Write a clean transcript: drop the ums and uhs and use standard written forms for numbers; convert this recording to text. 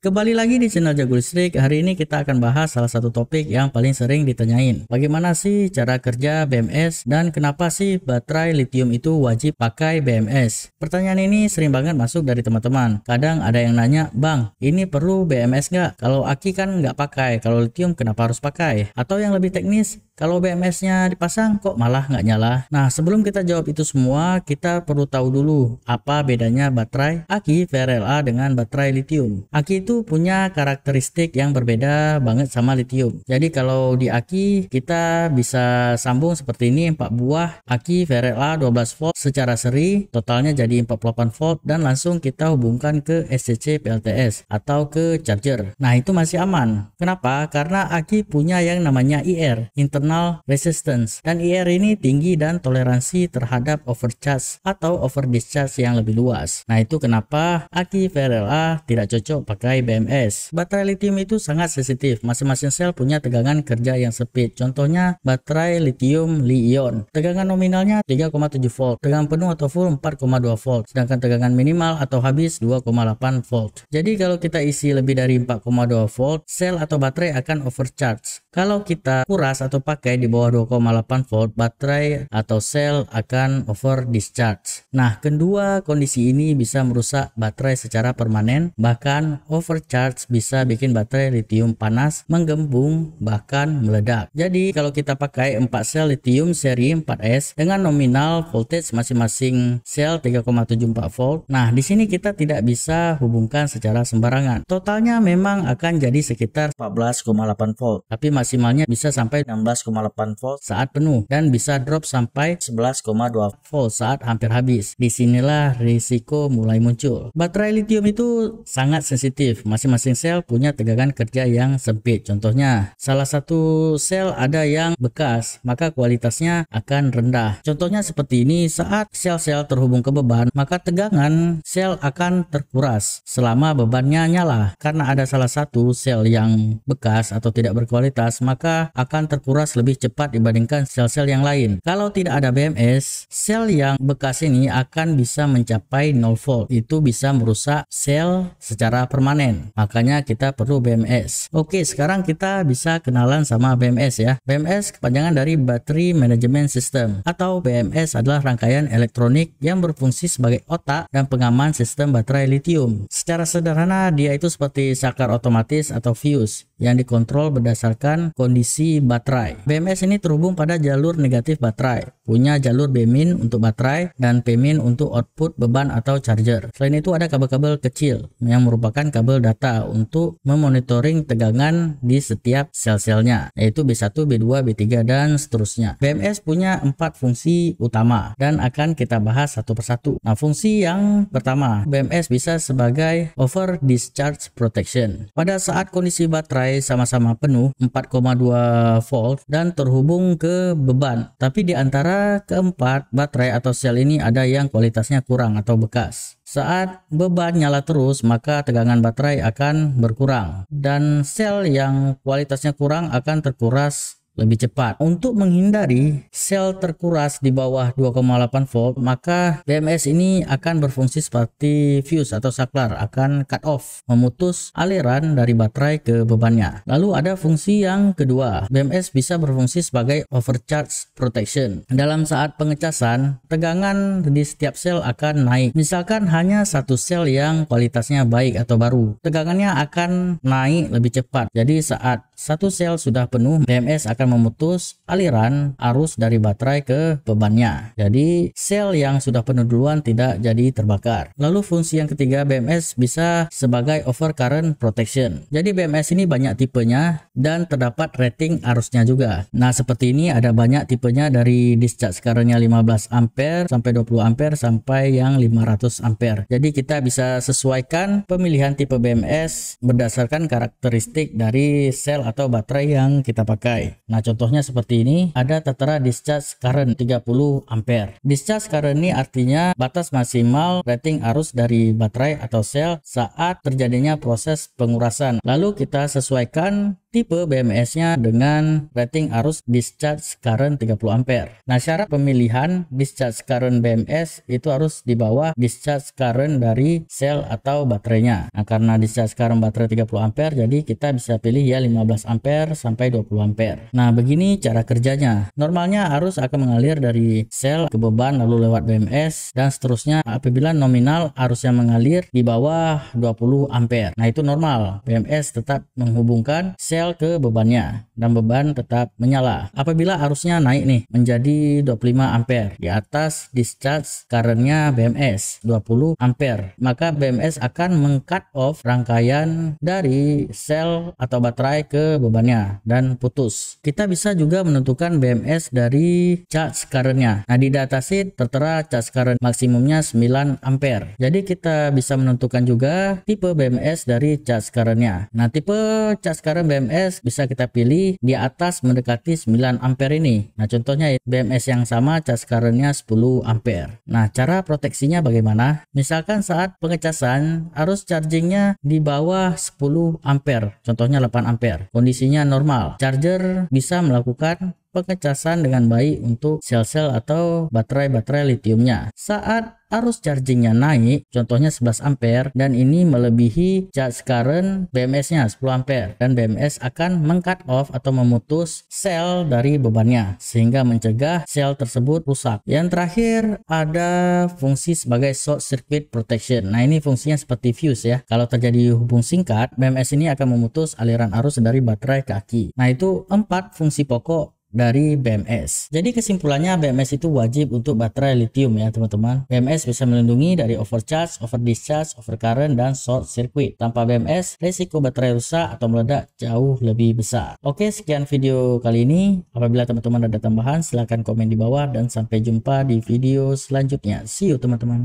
Kembali lagi di channel Jago Listrik. Hari ini kita akan bahas salah satu topik yang paling sering ditanyain. Bagaimana sih cara kerja BMS dan kenapa sih baterai lithium itu wajib pakai BMS? Pertanyaan ini sering banget masuk dari teman-teman. Kadang ada yang nanya, "Bang, ini perlu BMS nggak? Kalau aki kan nggak pakai, kalau lithium kenapa harus pakai?" Atau yang lebih teknis, kalau BMS-nya dipasang kok malah nggak nyala? Nah, sebelum kita jawab itu semua, kita perlu tahu dulu apa bedanya baterai aki VRLA dengan baterai lithium. Aki itu punya karakteristik yang berbeda banget sama lithium. Jadi kalau di aki kita bisa sambung seperti ini 4 buah aki VRLA 12 volt secara seri, totalnya jadi 48 volt dan langsung kita hubungkan ke SCC PLTS atau ke charger. Nah, itu masih aman. Kenapa? Karena aki punya yang namanya IR, internal resistance, dan IR ini tinggi dan toleransi terhadap overcharge atau over discharge yang lebih luas. Nah, itu kenapa aki VRLA tidak cocok pakai BMS. Baterai lithium itu sangat sensitif. Masing-masing sel punya tegangan kerja yang sempit. Contohnya baterai lithium Li-ion. Tegangan nominalnya 3,7 volt. Tegangan penuh atau full 4,2 volt. Sedangkan tegangan minimal atau habis 2,8 volt. Jadi kalau kita isi lebih dari 4,2 volt, sel atau baterai akan overcharge. Kalau kita kuras atau pakai di bawah 2,8 volt, baterai atau sel akan over discharge. Nah, kedua kondisi ini bisa merusak baterai secara permanen, bahkan overcharge bisa bikin baterai lithium panas, menggembung, bahkan meledak. Jadi kalau kita pakai 4 sel lithium seri 4S dengan nominal voltage masing-masing sel 3,74 volt. Nah, di sini kita tidak bisa hubungkan secara sembarangan. Totalnya memang akan jadi sekitar 14,8 volt, tapi maksimalnya bisa sampai 16,8 volt saat penuh dan bisa drop sampai 11,2 volt saat hampir habis. Disinilah risiko mulai muncul. Baterai lithium itu sangat sensitif. Masing-masing sel punya tegangan kerja yang sempit. Contohnya, salah satu sel ada yang bekas, maka kualitasnya akan rendah. Contohnya seperti ini, saat sel-sel terhubung ke beban, maka tegangan sel akan terkuras selama bebannya nyala. Karena ada salah satu sel yang bekas atau tidak berkualitas, maka akan terkuras lebih cepat dibandingkan sel-sel yang lain. Kalau tidak ada BMS, sel yang bekas ini akan bisa mencapai 0 volt. Itu bisa merusak sel secara permanen. Makanya kita perlu BMS. Oke, sekarang kita bisa kenalan sama BMS ya. BMS kepanjangan dari Battery Management System atau BMS adalah rangkaian elektronik yang berfungsi sebagai otak dan pengaman sistem baterai lithium. Secara sederhana, dia itu seperti saklar otomatis atau fuse yang dikontrol berdasarkan kondisi baterai. BMS ini terhubung pada jalur negatif baterai, punya jalur B-min untuk baterai dan P-min untuk output beban atau charger. Selain itu ada kabel-kabel kecil yang merupakan kabel data untuk memonitoring tegangan di setiap sel-selnya, yaitu B1, B2, B3 dan seterusnya. BMS punya 4 fungsi utama dan akan kita bahas satu persatu. Nah, fungsi yang pertama, BMS bisa sebagai over discharge protection. Pada saat kondisi baterai sama-sama penuh 4,2 volt dan terhubung ke beban, tapi di antara keempat baterai atau sel ini ada yang kualitasnya kurang atau bekas. Saat beban nyala terus, maka tegangan baterai akan berkurang dan sel yang kualitasnya kurang akan terkuras lebih cepat. Untuk menghindari sel terkuras di bawah 2,8 volt, maka BMS ini akan berfungsi seperti fuse atau saklar, akan cut off, memutus aliran dari baterai ke bebannya. Lalu ada fungsi yang kedua, BMS bisa berfungsi sebagai overcharge protection. Dalam saat pengecasan, tegangan di setiap sel akan naik. Misalkan hanya satu sel yang kualitasnya baik atau baru, tegangannya akan naik lebih cepat. Jadi saat satu sel sudah penuh, BMS akan memutus aliran arus dari baterai ke bebannya. Jadi sel yang sudah penuh duluan tidak jadi terbakar. Lalu fungsi yang ketiga, BMS bisa sebagai overcurrent protection. Jadi BMS ini banyak tipenya dan terdapat rating arusnya juga. Nah, seperti ini ada banyak tipenya dari discharge currentnya 15 ampere sampai 20 ampere sampai yang 500 ampere. Jadi kita bisa sesuaikan pemilihan tipe BMS berdasarkan karakteristik dari sel atau baterai yang kita pakai. Nah, contohnya seperti ini, ada tertera discharge current 30 ampere. Discharge current ini artinya batas maksimal rating arus dari baterai atau sel saat terjadinya proses pengurasan. Lalu kita sesuaikan tipe BMS-nya dengan rating arus discharge current 30 ampere. Nah, syarat pemilihan discharge current BMS itu harus di bawah discharge current dari sel atau baterainya. Nah, karena discharge current baterai 30 ampere, jadi kita bisa pilih ya 15 ampere sampai 20 ampere. Nah, begini cara kerjanya. Normalnya arus akan mengalir dari sel ke beban lalu lewat BMS dan seterusnya apabila nominal arusnya mengalir di bawah 20 ampere. Nah, itu normal. BMS tetap menghubungkan sel ke bebannya dan beban tetap menyala. Apabila arusnya naik nih menjadi 25 ampere di atas discharge currentnya BMS 20 ampere, maka BMS akan meng-cut off rangkaian dari sel atau baterai ke bebannya dan putus. Kita bisa juga menentukan BMS dari charge currentnya. Nah, di datasheet tertera charge current maksimumnya 9 ampere. Jadi kita bisa menentukan juga tipe BMS dari charge currentnya. Nah, tipe charge current BMS bisa kita pilih di atas mendekati 9 ampere ini. Nah, contohnya BMS yang sama charge currentnya 10 ampere. Nah, cara proteksinya bagaimana? Misalkan saat pengecasan arus chargingnya di bawah 10 ampere, contohnya 8 ampere. Kondisinya normal. Charger bisa melakukan pengecasan dengan baik untuk sel-sel atau baterai-baterai litiumnya. Saat arus chargingnya naik, contohnya 11 ampere dan ini melebihi charge current BMS-nya 10 ampere dan BMS akan meng-cut off atau memutus sel dari bebannya sehingga mencegah sel tersebut rusak. Yang terakhir ada fungsi sebagai short circuit protection. Nah, ini fungsinya seperti fuse ya. Kalau terjadi hubung singkat, BMS ini akan memutus aliran arus dari baterai ke aki. Nah, itu 4 fungsi pokok dari BMS. Jadi kesimpulannya BMS itu wajib untuk baterai lithium ya teman-teman. BMS bisa melindungi dari overcharge, overdischarge, overcurrent, dan short circuit. Tanpa BMS, risiko baterai rusak atau meledak jauh lebih besar. Oke, sekian video kali ini. Apabila teman-teman ada tambahan, silahkan komen di bawah dan sampai jumpa di video selanjutnya. See you teman-teman.